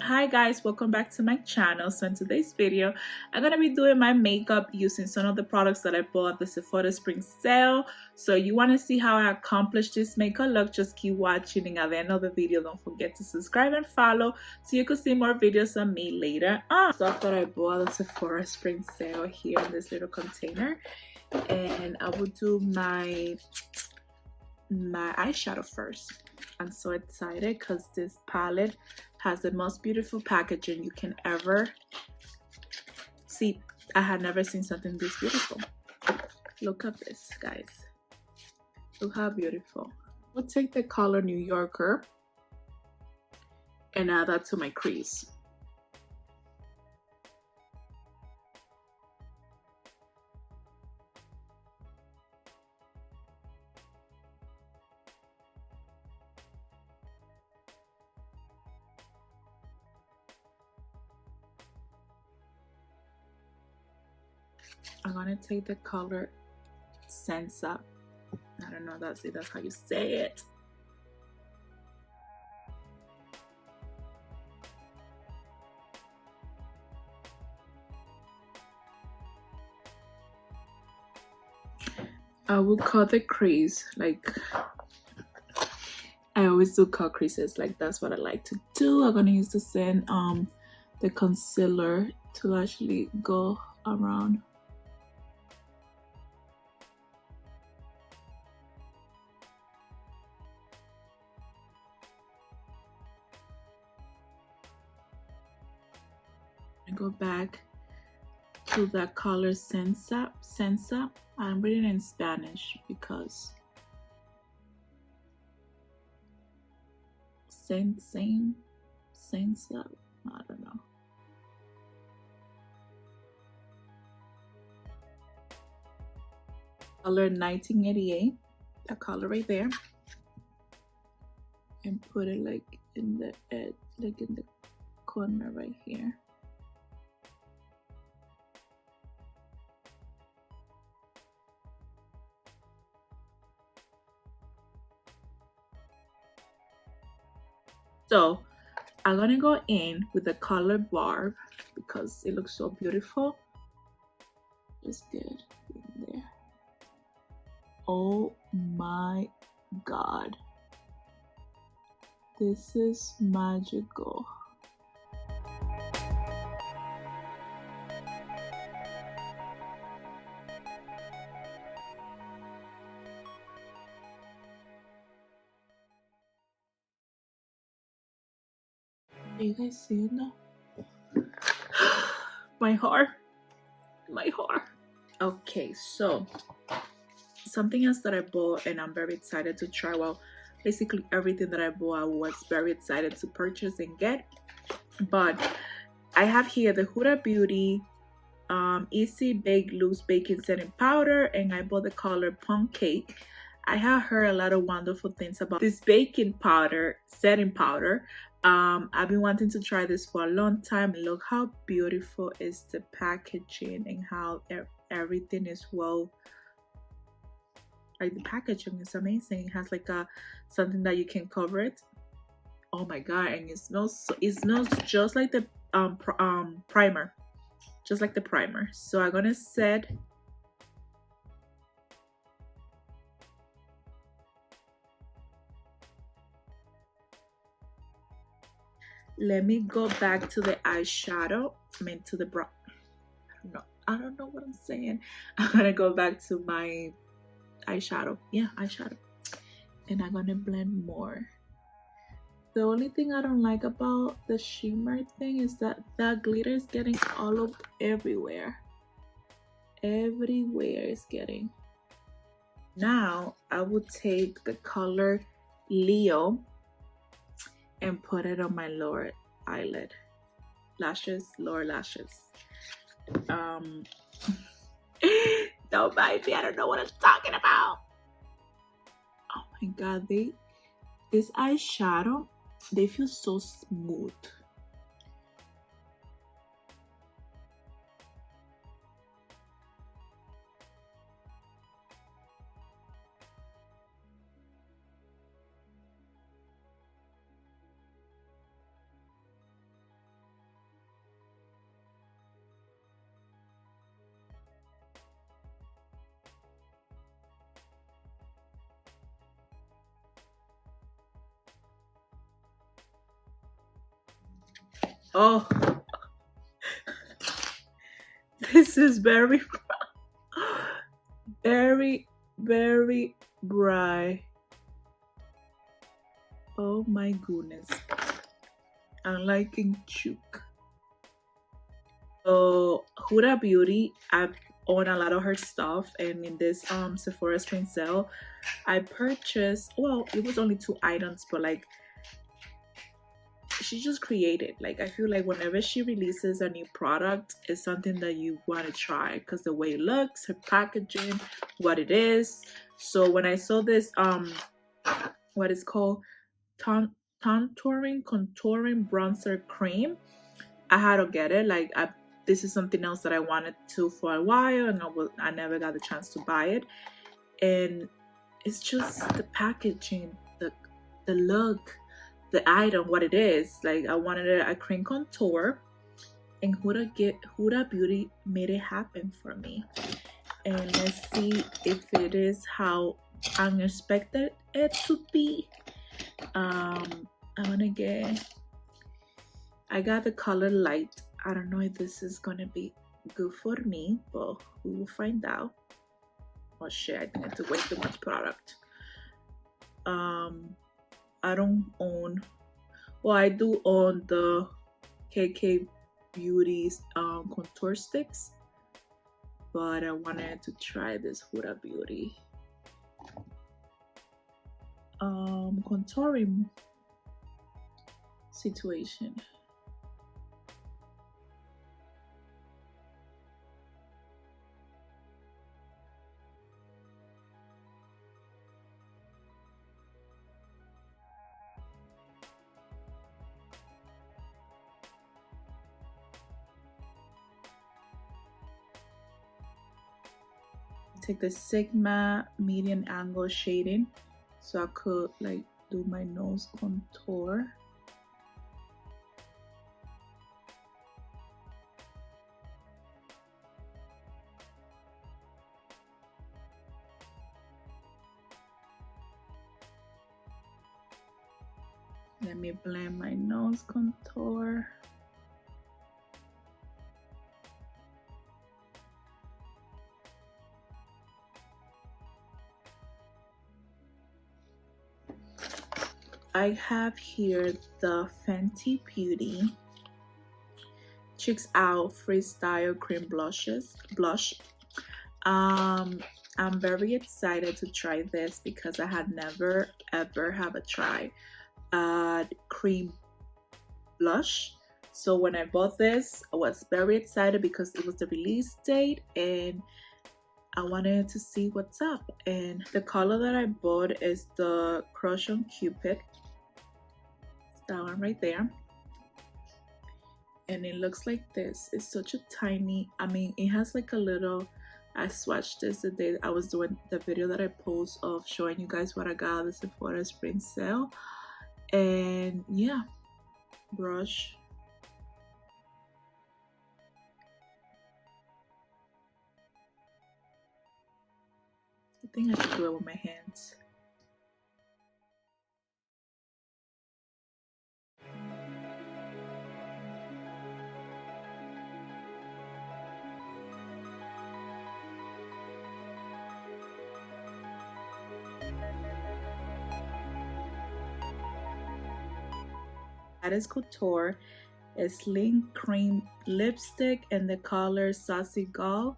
Hi guys, welcome back to my channel. So in today's video I'm gonna be doing my makeup using some of the products that I bought at the Sephora spring sale. So you want to see how I accomplished this makeup look, just keep watching, and at the end of the video don't forget to subscribe and follow so you can see more videos on me later on. Stuff that I bought at the Sephora spring sale here in this little container, and I will do my eyeshadow first. I'm so excited because this palette has the most beautiful packaging you can ever see. I had never seen something this beautiful. Look at this, guys. Look how beautiful. I'll take the color New Yorker and add that to my crease. I'm gonna take the color Sense Up. I don't know, that's how you say it. I will cut the crease, like I always do, cut creases, like that's what I like to do. I'm gonna use the concealer to actually go around. Go back to that color Sense Up. I'm reading in Spanish because Sense Up, I don't know. Color 1988, that color right there, and put it like in the edge, like in the corner right here. So I'm gonna go in with the color Barb because it looks so beautiful. Just get in there. Oh my god, this is magical. Are you guys seeing that? My heart. Okay, so something else that I bought and I'm very excited to try. Well, basically everything that I bought I was very excited to purchase and get. But I have here the Huda Beauty Easy Bake Loose Baking Setting Powder, and I bought the color Plum Cake. I have heard a lot of wonderful things about this baking powder, setting powder. I've been wanting to try this for a long time. Look how beautiful is the packaging and how everything is well. Like the packaging is amazing. It has like something that you can cover it. Oh my god! And it smells just like the primer, just like the primer. So I'm gonna set. Let me go back to the eyeshadow. I mean to the brow. I don't know what I'm saying. I'm gonna go back to my eyeshadow. Yeah, eyeshadow. And I'm gonna blend more. The only thing I don't like about the shimmer thing is that that glitter is getting all over everywhere. Everywhere is getting. Now I will take the color Leo and put it on my lower eyelid, lower lashes. Don't mind me, I don't know what I'm talking about. Oh my god, this eyeshadow, they feel so smooth. Oh, this is very, very, very bright. Oh my goodness. I'm liking Chook. So Huda Beauty, I own a lot of her stuff, and in this Sephora spring sale, I purchased, well, it was only 2 items, but like she just created, like I feel like whenever she releases a new product, it's something that you want to try because the way it looks, her packaging, what it is. So when I saw this what is called contouring bronzer cream, I had to get it. Like this is something else that I wanted to for a while, and I never got the chance to buy it. And it's just the packaging, the look, the item, what it is. Like I wanted a cream contour, and Huda Beauty made it happen for me. And let's see if it is how I expected it to be. I got the color light. I don't know if this is gonna be good for me, but we will find out. Oh shit, I think it's way too much product. I don't own, well, I do own the KK Beauty's contour sticks, but I wanted to try this Huda Beauty contouring situation. Take the Sigma medium angle shading so I could like do my nose contour. Let me blend my nose contour. I have here the Fenty Beauty Chicks Out Freestyle Cream blush. I'm very excited to try this because I had never ever have a try cream blush. So when I bought this, I was very excited because it was the release date and I wanted to see what's up. And the color that I bought is the Crush on Cupid. It's that one right there. And it looks like this. It's such a tiny, I mean, it has like a little, I swatched this the day I was doing the video that I post of showing you guys what I got at the Sephora spring sale. And yeah, brush. I think I should do it with my hands. That is Couture. It's Link Cream Lipstick in the color Saucy Gull.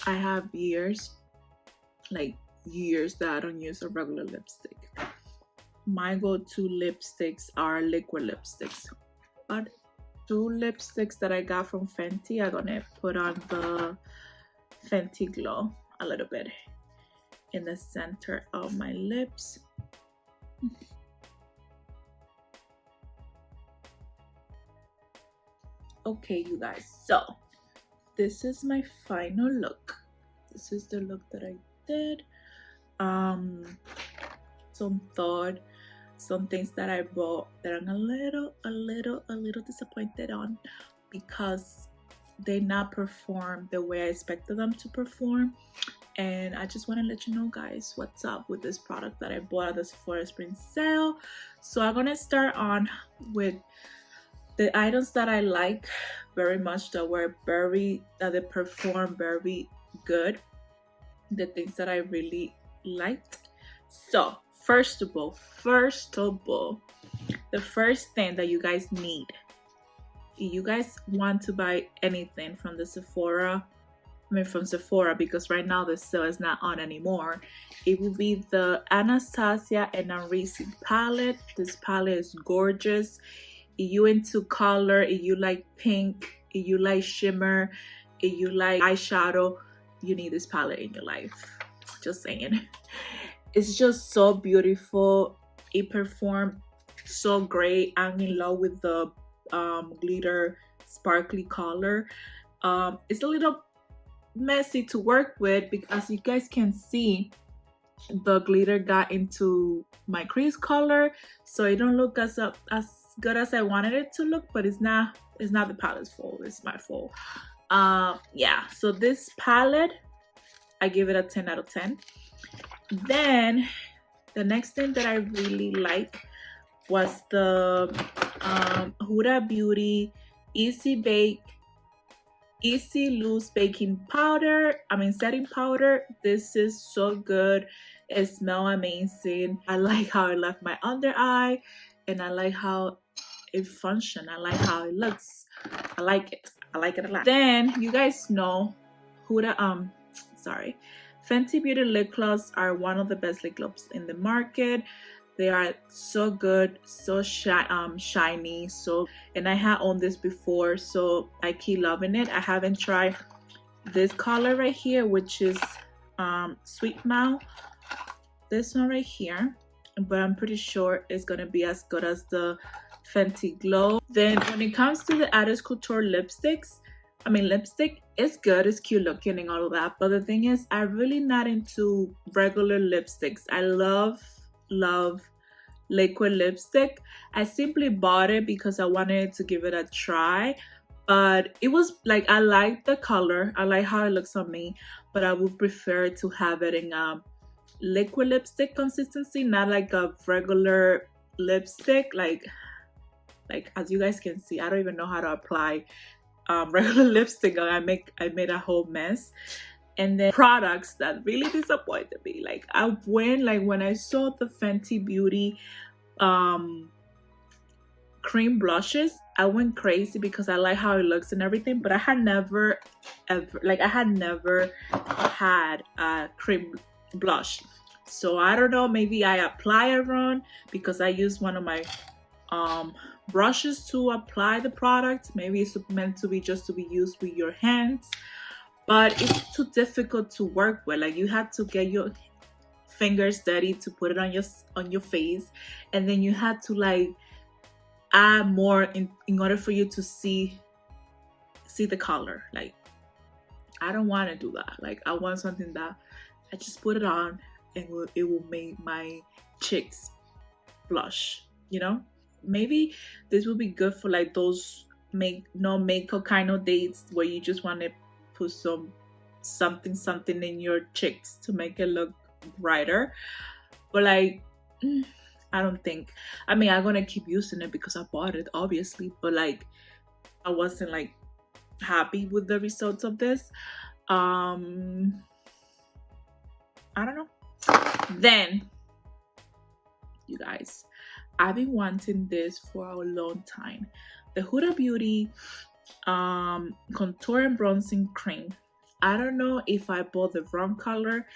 I have years, like years, that I don't use a regular lipstick. My go-to lipsticks are liquid lipsticks, but 2 lipsticks that I got from Fenty, I'm gonna put on the Fenty Glow a little bit in the center of my lips. Okay, you guys, so this is my final look. This is the look that I did. Some thought, some things that I bought that I'm a little disappointed on because they not perform the way I expected them to perform. And I just want to let you know, guys, what's up with this product that I bought at the Sephora spring sale. So I'm gonna start on with the items that I like very much, that they perform very good, the things that I really liked. So first of all, the first thing that you guys need, if you guys want to buy anything from the Sephora, from Sephora, because right now the sale is not on anymore, it will be the ANASTASIA and AMREZY palette. This palette is gorgeous. If you into color, if you like pink, if you like shimmer, if you like eyeshadow, you need this palette in your life. Just saying. It's just so beautiful. It performed so great. I'm in love with the glitter sparkly color. It's a little messy to work with because you guys can see the glitter got into my crease color, so it don't look as good as I wanted it to look, but it's not the palette's fault, it's my fault. Yeah, so this palette, I give it a 10 out of 10. Then the next thing that I really like was the Huda Beauty Easy Bake Easy Loose Baking Powder, setting powder. This is so good. It smells amazing. I like how it left my under eye, and I like how it functions. I like how it looks. I like it a lot. Then you guys know Huda, Fenty Beauty lip gloss are one of the best lip gloss in the market. They are so good, so shiny. And I had owned this before, so I keep loving it. I haven't tried this color right here, which is Sweet Mouth. This one right here, but I'm pretty sure it's gonna be as good as the Fenty Glow. Then when it comes to the ABH Couture lipstick, it's good, it's cute looking and all of that. But the thing is, I'm really not into regular lipsticks. I love liquid lipstick. I simply bought it because I wanted to give it a try, but it was like, I like the color, I like how it looks on me, but I would prefer to have it in a liquid lipstick consistency, not like a regular lipstick. Like as you guys can see, I don't even know how to apply regular lipstick. I made a whole mess. And then products that really disappointed me, like I went, like when I saw the Fenty Beauty cream blushes, I went crazy because I like how it looks and everything, but I had never had a cream blush. So I don't know, maybe I apply it wrong because I used one of my brushes to apply the product. Maybe it's meant to be just to be used with your hands, but it's too difficult to work with. Like you have to get your fingers dirty to put it on your face, and then you have to like add more in order for you to see the color. Like I don't want to do that. Like I want something that I just put it on and it will make my cheeks blush, you know? Maybe this will be good for like those no makeup kind of dates where you just want to put something in your cheeks to make it look brighter. But like I don't think, I'm gonna keep using it because I bought it, obviously, but like I wasn't like happy with the results of this. I don't know. Then you guys, I've been wanting this for a long time. The Huda Beauty contour and bronzing cream. I don't know if I bought the wrong color.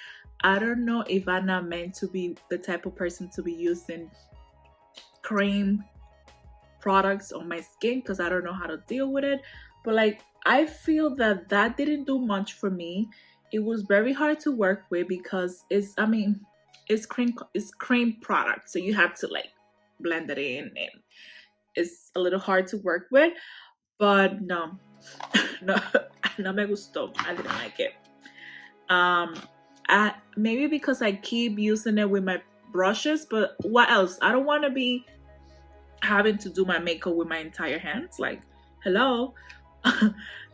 I don't know if I'm not meant to be the type of person to be using cream products on my skin because I don't know how to deal with it. But like I feel that didn't do much for me. It was very hard to work with because it's cream product, so you have to like blend it in, and it's a little hard to work with. But no me gustó. I didn't like it. Maybe because I keep using it with my brushes, but what else? I don't want to be having to do my makeup with my entire hands. Like, hello.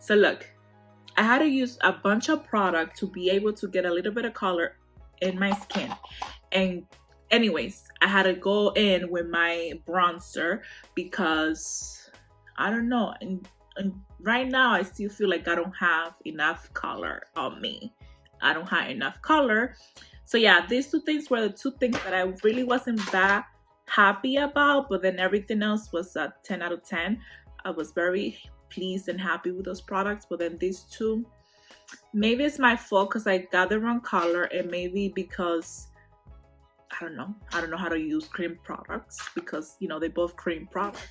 So look, I had to use a bunch of product to be able to get a little bit of color in my skin. And anyways, I had to go in with my bronzer because I don't know, and right now I still feel like I don't have enough color on me. I don't have enough color. So yeah, these two things were the two things that I really wasn't that happy about, but then everything else was a 10 out of 10. I was very pleased and happy with those products, but then these two, maybe it's my fault because I got the wrong color, and maybe because I don't know how to use cream products, because you know they both cream products.